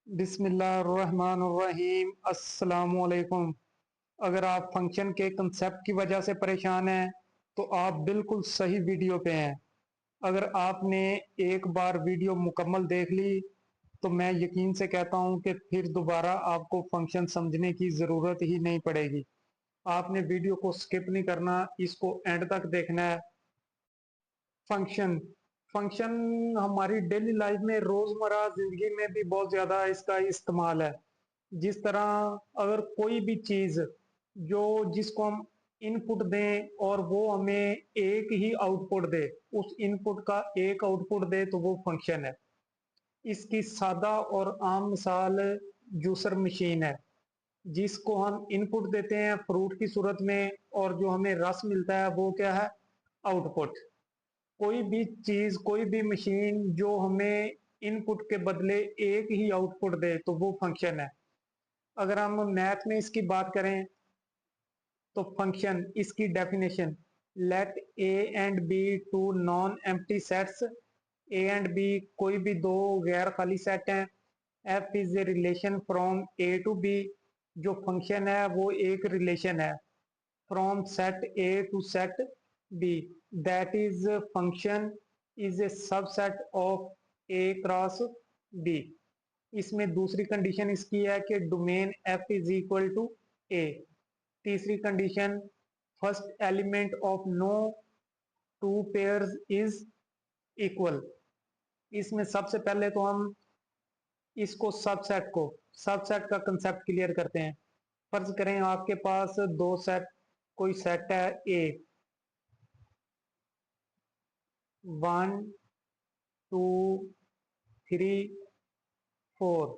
बिस्मिल्लाहिर्रहमानिर्रहीम अस्सलामुअलैकुम। अगर आप फंक्शन के कंसेप्ट की वजह से परेशान हैं तो आप बिल्कुल सही वीडियो पे हैं। अगर आपने एक बार वीडियो मुकम्मल देख ली तो मैं यकीन से कहता हूं कि फिर दोबारा आपको फंक्शन समझने की ज़रूरत ही नहीं पड़ेगी। आपने वीडियो को स्किप नहीं करना, इसको एंड तक देखना है। फंक्शन फंक्शन हमारी डेली लाइफ में रोजमर्रा जिंदगी में भी बहुत ज्यादा इसका इस्तेमाल है। जिस तरह अगर कोई भी चीज जो जिसको हम इनपुट दें और वो हमें एक ही आउटपुट दे, उस इनपुट का एक आउटपुट दे तो वो फंक्शन है। इसकी सादा और आम मिसाल जूसर मशीन है, जिसको हम इनपुट देते हैं फ्रूट की सूरत में और जो हमें रस मिलता है वो क्या है, आउटपुट। कोई भी चीज, कोई भी मशीन जो हमें इनपुट के बदले एक ही आउटपुट दे तो वो फंक्शन है। अगर हम मैथ में इसकी बात करें तो फंक्शन, इसकी definition, let A and B two non empty sets. A and B कोई भी दो गैर खाली सेट हैं। F is a relation from A to B. जो फंक्शन है वो एक रिलेशन है from set A to set B, that is function is a subset of A cross B। इसमें दूसरी कंडीशन इसकी है कि domain F is equal to A। तीसरी condition, first element of no two pairs is equal. इसमें सबसे पहले तो हम इसको सबसेट का कंसेप्ट क्लियर करते हैं। फर्ज करें आपके पास दो सेट, कोई सेट है ए, 1 2 3 4।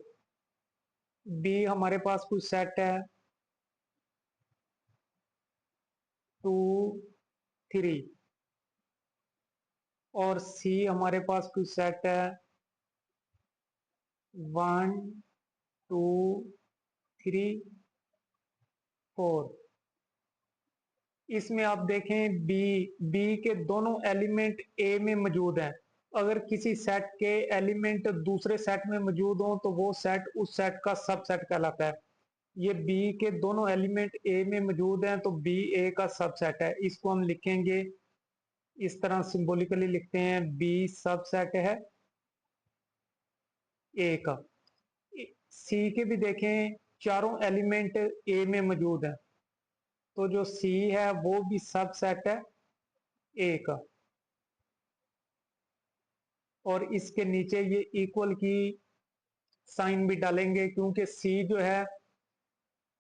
बी हमारे पास कुछ सेट है 2 3। और सी हमारे पास कुछ सेट है 1 2 3 4। इसमें आप देखें बी बी के दोनों एलिमेंट ए में मौजूद हैं। अगर किसी सेट के एलिमेंट दूसरे सेट में मौजूद हो तो वो सेट उस सेट का सबसेट कहलाता है। ये बी के दोनों एलिमेंट ए में मौजूद हैं तो बी ए का सबसेट है। इसको हम लिखेंगे इस तरह, सिंबॉलिकली लिखते हैं, बी सबसेट है ए का। सी के भी देखें, चारों एलिमेंट ए में मौजूद है तो जो सी है वो भी सबसेट है ए का। और इसके नीचे ये इक्वल की साइन भी डालेंगे क्योंकि सी जो है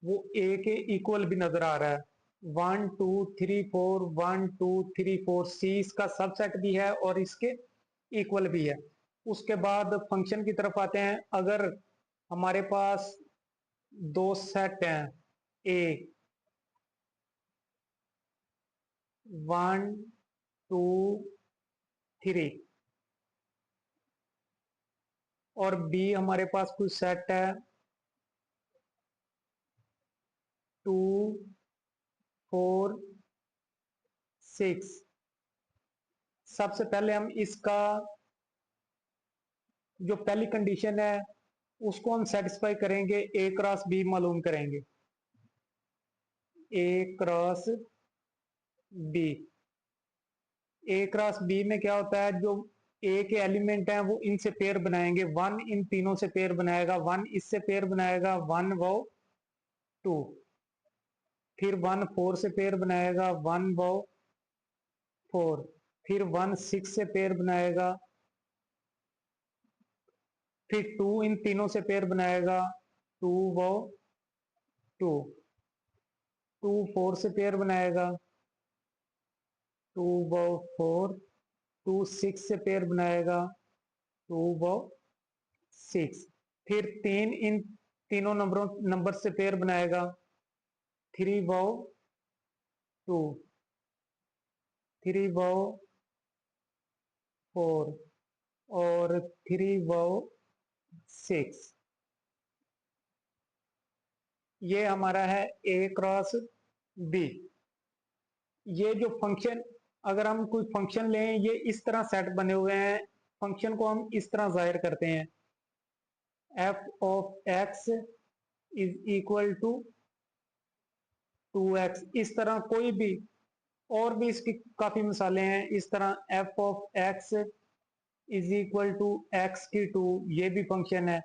वो ए के इक्वल भी नजर आ रहा है। 1 2 3 4, 1 2 3 4, सी इसका सबसेट भी है और इसके इक्वल भी है। उसके बाद फंक्शन की तरफ आते हैं। अगर हमारे पास दो सेट हैं ए, 1 2 3, और बी हमारे पास कुछ सेट है 2 4 6। सबसे पहले हम इसका जो पहली कंडीशन है उसको हम सेटिस्फाई करेंगे, ए क्रॉस बी मालूम करेंगे। ए क्रॉस बी, ए क्रॉस बी में क्या होता है, जो ए के एलिमेंट हैं वो इनसे पेयर बनाएंगे। वन इन तीनों से पेयर बनाएगा, वन इससे पेयर बनाएगा, वन वो टू। फिर वन फोर से पेयर बनाएगा, वन वो फोर। फिर वन सिक्स से पेयर बनाएगा। फिर टू इन तीनों से पेयर बनाएगा, टू वो टू। टू फोर से पेयर बनाएगा, टू वो फोर। टू सिक्स से पेयर बनाएगा, टू वो सिक्स। फिर तीन इन तीनों नंबर से पेयर बनाएगा, थ्री वो टू, थ्री वो फोर, और थ्री वो सिक्स। ये हमारा है ए क्रॉस बी। ये जो फंक्शन, अगर हम कोई फंक्शन लें, ये इस तरह सेट बने हुए हैं। फंक्शन को हम इस तरह जाहिर करते हैं, f of x is equal to 2x। इस तरह कोई भी और भी इसकी काफी मिसालें हैं। इस तरह f of x is equal to x की 2, ये भी फंक्शन है।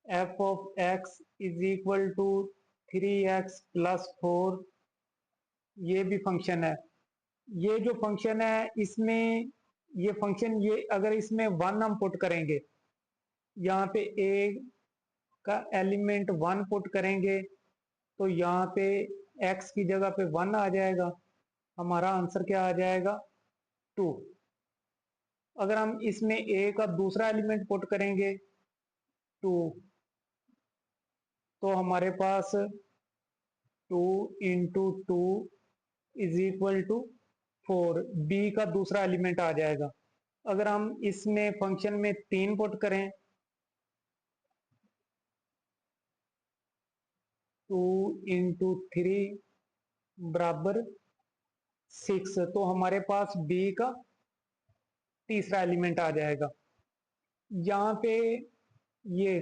F of x is equal to 3x plus 4, ये भी फंक्शन है। ये जो फंक्शन है इसमें ये फंक्शन, ये अगर इसमें 1 हम पुट करेंगे, यहाँ पे ए का एलिमेंट 1 पुट करेंगे तो यहाँ पे x की जगह पे 1 आ जाएगा। हमारा आंसर क्या आ जाएगा? 2। अगर हम इसमें a का दूसरा एलिमेंट पुट करेंगे 2, तो हमारे पास 2 into 2 is equal to 4, b का दूसरा एलिमेंट आ जाएगा। अगर हम इसमें फंक्शन में 3 पुट करें, 2 इंटू 3 बराबर 6, तो हमारे पास b का तीसरा एलिमेंट आ जाएगा। यहाँ पे ये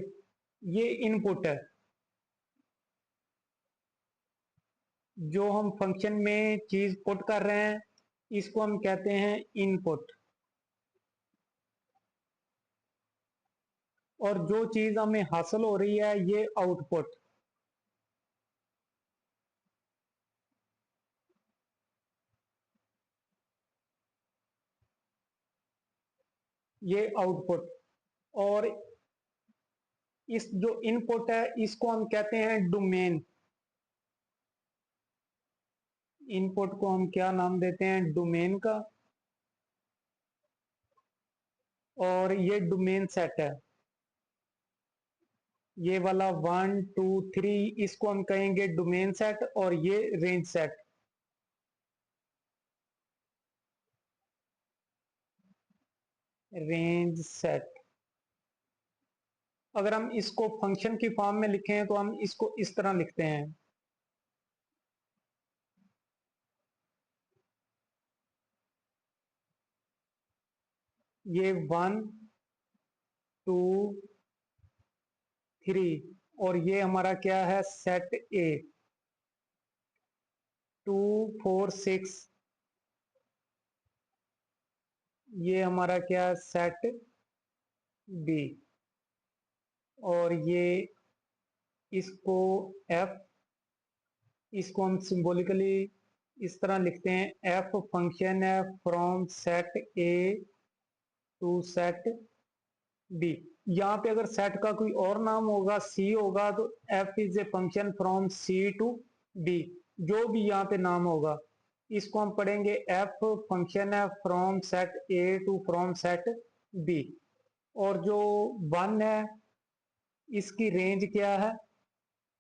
ये इनपुट है, जो हम फंक्शन में चीज पुट कर रहे हैं इसको हम कहते हैं इनपुट। और जो चीज हमें हासिल हो रही है ये आउटपुट। ये आउटपुट। और इस जो इनपुट है इसको हम कहते हैं डोमेन। इनपुट को हम क्या नाम देते हैं? डोमेन का। और ये डोमेन सेट है, ये वाला 1 2 3 इसको हम कहेंगे डोमेन सेट, और ये रेंज सेट। Range set. अगर हम इसको फंक्शन की फॉर्म में लिखें तो हम इसको इस तरह लिखते हैं, ये 1 2 3, और ये हमारा क्या है? सेट ए। 2 4 6, ये हमारा क्या है? Set B. और ये इसको एफ, इसको हम सिंबॉलिकली इस तरह लिखते हैं, एफ फंक्शन है from set A to set B. यहाँ पे अगर सेट का कोई और नाम होगा, सी होगा, तो f is a function from C to B. जो भी यहाँ पे नाम होगा इसको हम पढ़ेंगे एफ फंक्शन है from set A to from set B. और जो 1 है इसकी रेंज क्या है?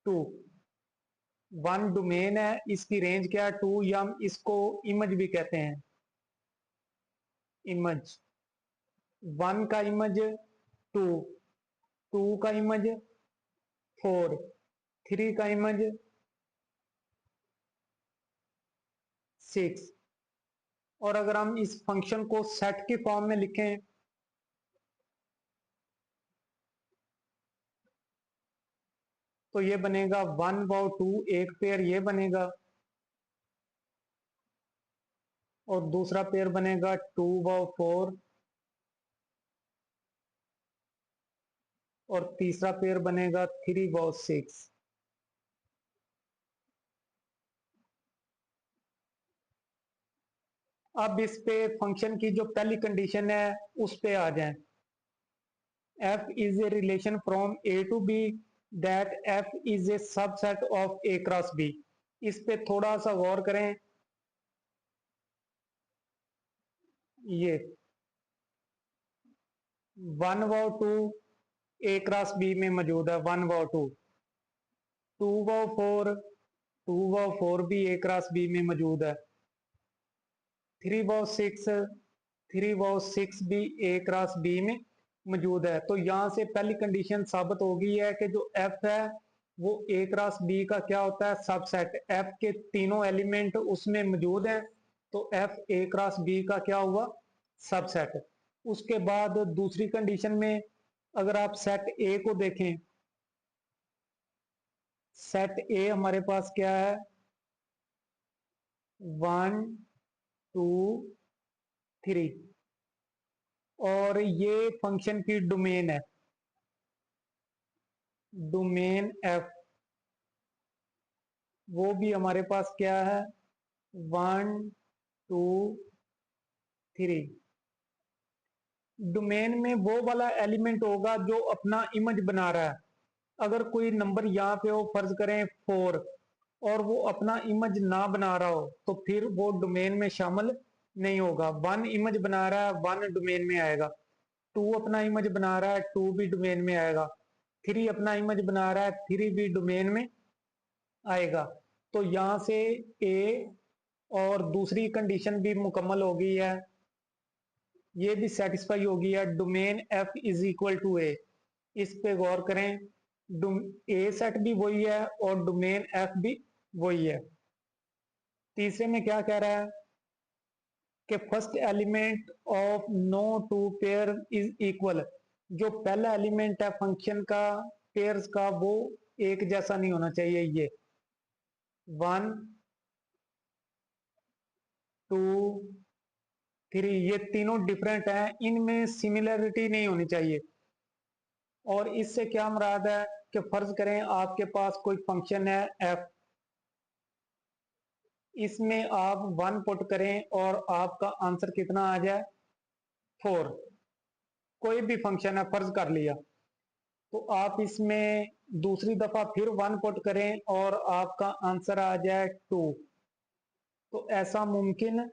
2। 1 डोमेन है, इसकी रेंज क्या है? 2, या हम इसको इमेज भी कहते हैं। इमेज 1 का इमेज 2, 2 का इमेज 4, 3 का इमेज 6। और अगर हम इस फंक्शन को सेट की फॉर्म में लिखें तो ये बनेगा 1 व 2, एक पेयर ये बनेगा, और दूसरा पेयर बनेगा 2 व 4, और तीसरा पेयर बनेगा 3 व 6। अब इस पे फंक्शन की जो पहली कंडीशन है उस पे आ जाएं। f is a relation from a to b that f is a subset of a cross b। इस पे थोड़ा सा गौर करें। ये 1 व 2 ए क्रॉस बी में मौजूद है, 1 व 2। 2 व 4, 2 व 4 भी ए क्रॉस बी में मौजूद है। 3 व 6, 3 व 6 भी ए क्रॉस बी में मौजूद है। तो यहां से पहली कंडीशन साबित हो गई है कि जो एफ है वो ए क्रॉस बी का क्या होता है? सबसेट। एफ के तीनों एलिमेंट उसमें मौजूद हैं, तो एफ ए क्रॉस बी का क्या हुआ? सबसेट। उसके बाद दूसरी कंडीशन में अगर आप सेट ए को देखें, सेट ए हमारे पास क्या है, 1 2 3, और ये फंक्शन की डोमेन है, डोमेन एफ, वो भी हमारे पास क्या है, 1 2 3। डोमेन में वो वाला एलिमेंट होगा जो अपना इमेज बना रहा है। अगर कोई नंबर यहाँ पे हो, फर्ज करें 4, और वो अपना इमेज ना बना रहा हो, तो फिर वो डोमेन में शामिल नहीं होगा। 1 इमेज बना रहा है, 1 डोमेन में आएगा। 2 अपना इमेज बना रहा है, 2 भी डोमेन में आएगा। 3 अपना इमेज बना रहा है, 3 भी डोमेन में आएगा। तो यहां से ए और दूसरी कंडीशन भी मुकम्मल हो गई है, ये भी सेटिस्फाई हो गई है। Domain f is equal to A, इस पे गौर करें, ए सेट भी वही है और डोमेन एफ भी वही है। तीसरे में क्या कह रहा है कि first element of no two pair is equal, जो पहला एलिमेंट है फंक्शन का पेयर्स का, वो एक जैसा नहीं होना चाहिए। ये 1 2 3 ये तीनों डिफरेंट हैं, इनमें सिमिलरिटी नहीं होनी चाहिए। और इससे क्या मुराद है कि फर्ज करें आपके पास कोई फंक्शन है एफ, इसमें आप 1 पुट करें और आपका आंसर कितना आ जाए, 4। कोई भी फंक्शन है, फर्ज कर लिया, तो आप इसमें दूसरी दफा फिर 1 पुट करें और आपका आंसर आ जाए 2। तो ऐसा मुमकिन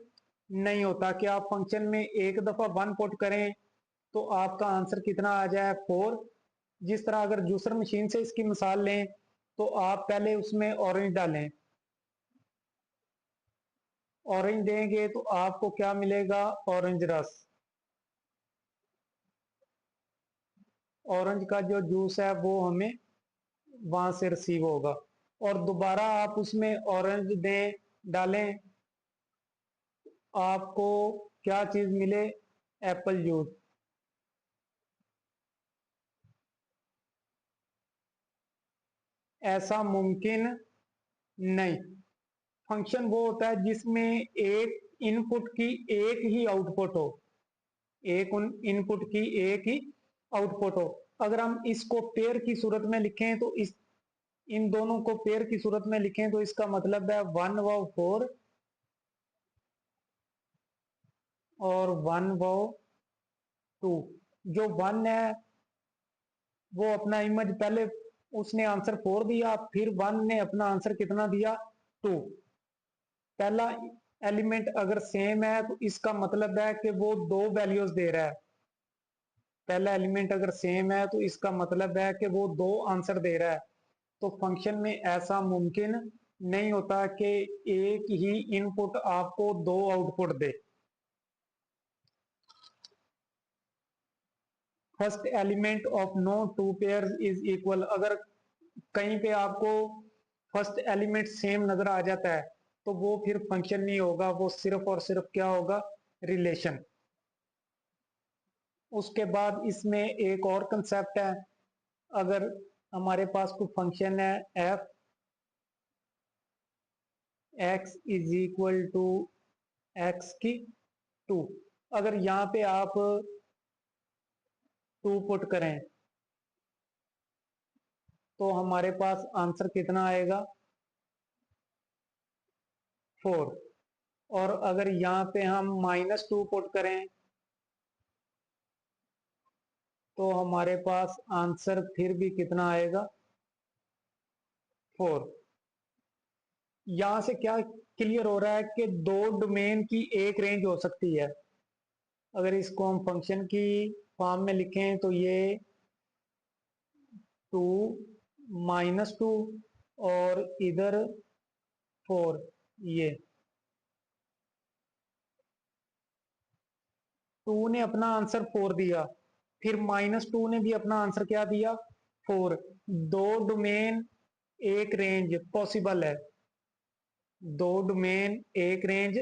नहीं होता कि आप फंक्शन में एक दफा 1 पुट करें तो आपका आंसर कितना आ जाए, 4। जिस तरह अगर जूसर मशीन से इसकी मिसाल लें, तो आप पहले उसमें ऑरेंज डालें, ऑरेंज देंगे तो आपको क्या मिलेगा, ऑरेंज रस, ऑरेंज का जो जूस है वो हमें वहां से रिसीव होगा। और दोबारा आप उसमें ऑरेंज दें, डालें, आपको क्या चीज मिले, एप्पल जूस। ऐसा मुमकिन नहीं। फंक्शन वो होता है जिसमें एक इनपुट की एक ही आउटपुट हो, एक उन इनपुट की एक ही आउटपुट हो। अगर हम इसको पेयर की सूरत में लिखें तो इस इन दोनों को पेयर की सूरत में लिखें तो इसका मतलब है 1 व 4 और 1 व 2। जो 1 है वो अपना इमेज पहले, उसने आंसर 4 दिया, फिर 1 ने अपना आंसर कितना दिया, 2। पहला एलिमेंट अगर सेम है तो इसका मतलब है कि वो दो वैल्यूज दे रहा है। पहला एलिमेंट अगर सेम है तो इसका मतलब है कि वो दो आंसर दे रहा है। तो फंक्शन में ऐसा मुमकिन नहीं होता कि एक ही इनपुट आपको दो आउटपुट दे। First element of no two pair is equal, अगर कहीं पे आपको फर्स्ट एलिमेंट सेम नजर आ जाता है तो वो फिर फंक्शन नहीं होगा, वो सिर्फ और सिर्फ क्या होगा, रिलेशन। उसके बाद इसमें एक और कंसेप्ट है, अगर हमारे पास कोई फंक्शन है f x is equal to x की 2, अगर यहाँ पे आप 2 पुट करें तो हमारे पास आंसर कितना आएगा, 4। और अगर यहाँ पे हम -2 पुट करें तो हमारे पास आंसर फिर भी कितना आएगा, 4। यहां से क्या क्लियर हो रहा है कि दो डोमेन की एक रेंज हो सकती है। अगर इसको हम फंक्शन की फॉर्म में लिखें तो ये 2 -2 और इधर 4, ये 2 ने अपना आंसर 4 दिया, फिर -2 ने भी अपना आंसर क्या दिया, 4। दो डोमेन एक रेंज पॉसिबल है, दो डोमेन एक रेंज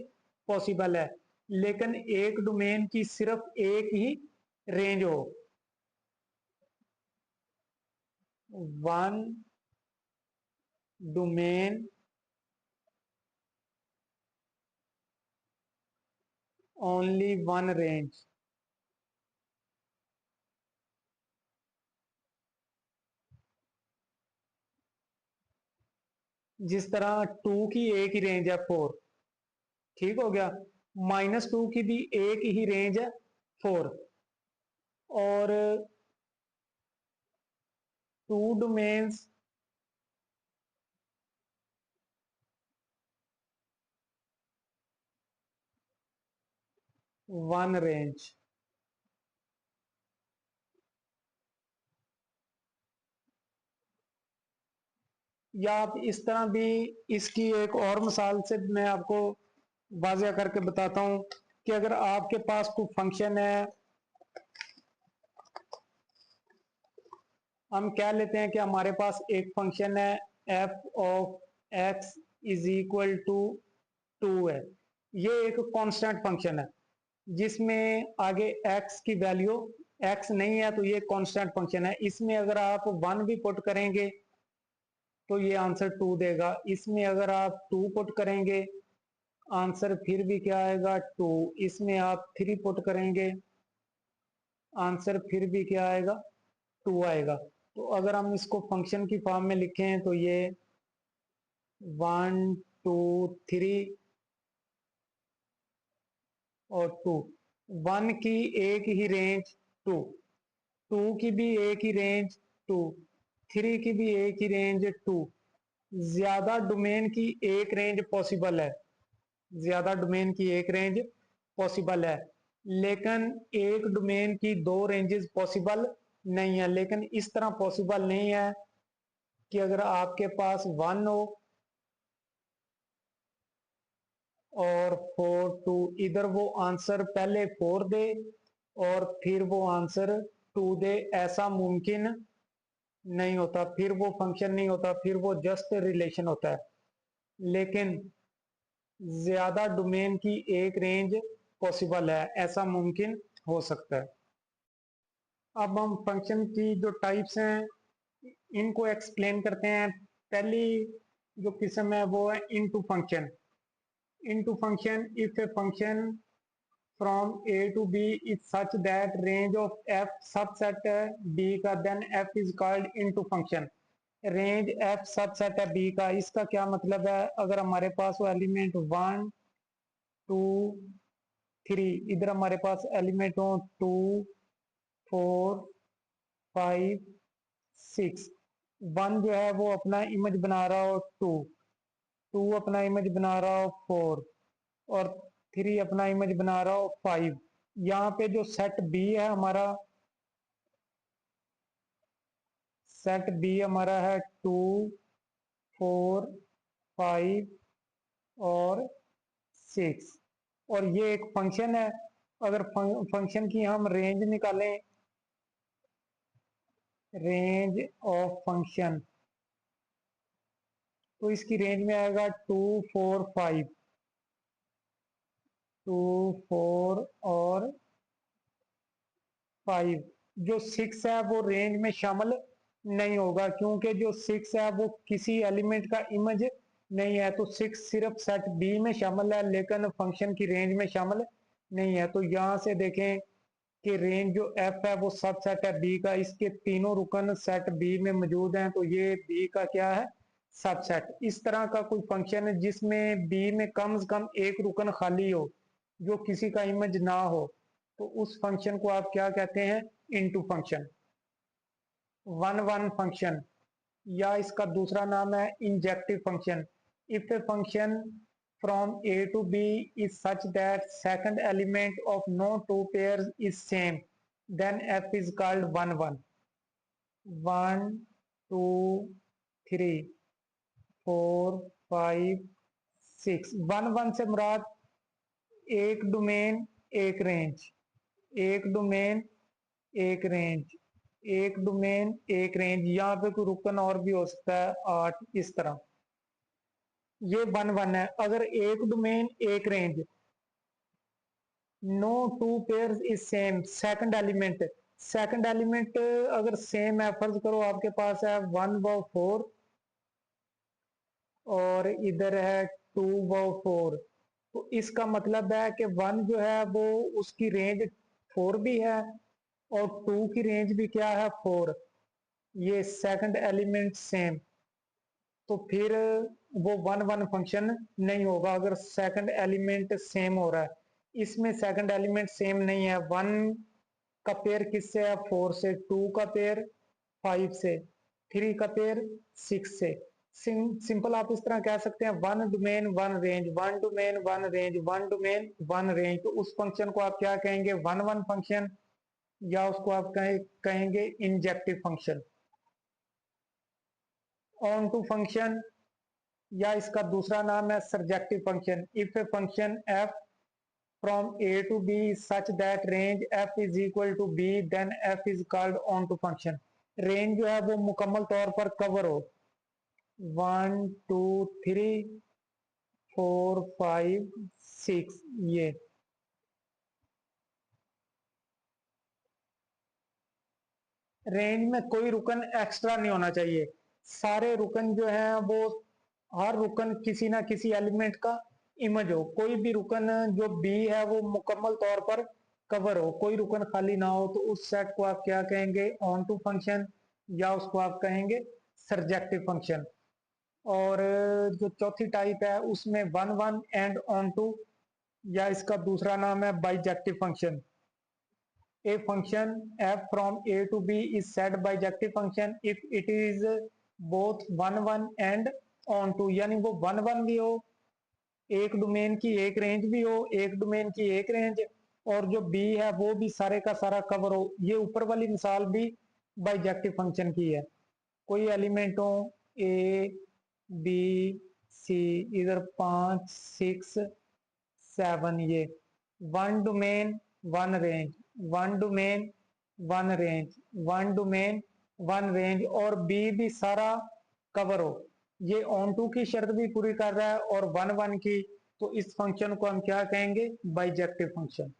पॉसिबल है, लेकिन एक डोमेन की सिर्फ एक ही रेंज हो। One domain only one range. जिस तरह टू की एक ही रेंज है 4, ठीक हो गया। -2 की भी एक ही रेंज है 4, और टू डोमेन्स वन रेंज। या आप इस तरह भी, इसकी एक और मिसाल से मैं आपको वाज़ेह करके बताता हूं कि अगर आपके पास कोई फंक्शन है, हम कह लेते हैं कि हमारे पास एक फंक्शन है f of x is equal to 2 है। ये एक कांस्टेंट फंक्शन है जिसमें आगे एक्स की वैल्यू एक्स नहीं है, तो ये कांस्टेंट फंक्शन है। इसमें अगर आप 1 भी पुट करेंगे तो ये आंसर 2 देगा। इसमें अगर आप 2 पुट करेंगे आंसर फिर भी क्या आएगा 2। इसमें आप 3 पुट करेंगे आंसर फिर भी क्या आएगा 2 आएगा। तो अगर हम इसको फंक्शन की फॉर्म में लिखें तो ये 1 2 3 और 2। 1 की एक ही रेंज 2, 2 की भी एक ही रेंज 2, 3 की भी एक ही रेंज 2। ज्यादा डोमेन की एक रेंज पॉसिबल है, ज्यादा डोमेन की एक रेंज पॉसिबल है, लेकिन एक डोमेन की दो रेंजेस पॉसिबल नहीं है। लेकिन इस तरह पॉसिबल नहीं है कि अगर आपके पास 1 हो और 4 2, इधर वो आंसर पहले 4 दे और फिर वो आंसर 2 दे, ऐसा मुमकिन नहीं होता। फिर वो फंक्शन नहीं होता, फिर वो जस्ट रिलेशन होता है। लेकिन ज्यादा डोमेन की एक रेंज पॉसिबल है, ऐसा मुमकिन हो सकता है। अब हम फंक्शन की जो टाइप्स हैं इनको एक्सप्लेन करते हैं। पहली जो किस्म है वो है into function. Into function, if a function from A to B is such that range of f subset है बी का, then f is called into function. Range f subset है बी का, इसका क्या मतलब है? अगर हमारे पास वो एलिमेंट 1 2 3, इधर हमारे पास एलिमेंट हो 2 4 5 6। 1 जो है वो अपना इमेज बना रहा हो 2, 2 अपना इमेज बना रहा हो 4, और 3 अपना इमेज बना रहा हो 5। यहाँ पे जो सेट बी है हमारा, सेट बी हमारा है 2 4 5 और 6, और ये एक फंक्शन है। अगर फंक्शन की हम रेंज निकालें, रेंज ऑफ फंक्शन, तो इसकी रेंज में आएगा 2 4 5, 2 4 और 5। जो 6 है वो रेंज में शामिल नहीं होगा, क्योंकि जो 6 है वो किसी एलिमेंट का इमेज नहीं है। तो 6 सिर्फ सेट बी में शामिल है, लेकिन फंक्शन की रेंज में शामिल नहीं है। तो यहां से देखें कि रेंज जो एफ है वो सब सेट है बी का, इसके तीनों रुकन सेट बी में मौजूद हैं, तो ये बी का क्या है? सबसेट। इस तरह का कोई फंक्शन है जिसमें बी में कम से कम एक रुकन खाली हो जो किसी का इमेज ना हो, तो उस फंक्शन को आप क्या कहते हैं? Into function. One one function, या इसका दूसरा नाम है injective function. If a function from A to B is such that second element of no two pairs is same, then F is called 1 1। 1 2 3 4 5 6। 1 1 से मुराद एक डोमेन एक रेंज, एक domain एक रेंज, एक डोमेन एक रेंज। यहाँ पे कोई रुकन और भी हो सकता है 8, इस तरह। ये 1 1 है। अगर एक डोमेन एक range, no two pair is same, second element second element अगर सेम है, फर्ज करो आपके पास है 1/4 और इधर है 2/4, तो इसका मतलब है कि 1 जो है वो उसकी रेंज 4 भी है और 2 की रेंज भी क्या है 4। ये सेकंड एलिमेंट सेम, तो फिर वो 1 1 फंक्शन नहीं होगा अगर सेकंड एलिमेंट सेम हो रहा है। इसमें सेकंड एलिमेंट सेम नहीं है। 1 का पेयर किससे है? 4 से। 2 का पेयर 5 से। 3 का पेयर 6 से। सिंपल आप इस तरह कह सकते हैं, one domain one range, one domain one range, one domain one range. तो उस फंक्शन को आप क्या कहेंगे? 1 1 फंक्शन, या उसको आप कहेंगे injective function, onto function, या इसका दूसरा नाम है surjective function. If a function f from A to B such that range f is equal to B, then f is called onto function। Range जो है वो मुकम्मल तौर पर कवर हो, 1 2 3 4 5 6, ये रेंज में कोई रुकन एक्स्ट्रा नहीं होना चाहिए। सारे रुकन जो है वो, हर रुकन किसी ना किसी एलिमेंट का इमेज हो। कोई भी रुकन जो बी है वो मुकम्मल तौर पर कवर हो, कोई रुकन खाली ना हो, तो उस सेट को आप क्या कहेंगे? ऑन टू फंक्शन, या उसको आप कहेंगे सरजेक्टिव फंक्शन। और जो चौथी टाइप है उसमें 1 1 एंड ऑन टू, या इसका दूसरा नाम है bijective function. A function f from A to B is set bijective function if it is both 1 1 and on to, यानी वो 1 1 भी हो, एक डोमेन की एक रेंज भी हो, एक डोमेन की एक रेंज, और जो B है वो भी सारे का सारा कवर हो। ये ऊपर वाली मिसाल भी बाइजेक्टिव फंक्शन की है। कोई एलिमेंट हो A B C, इधर 5 6 7, ये one domain one range, one domain one range, one domain one range, और बी भी सारा कवर हो। ये ऑन टू की शर्त भी पूरी कर रहा है और 1 1 की, तो इस फंक्शन को हम क्या कहेंगे? Bijective function.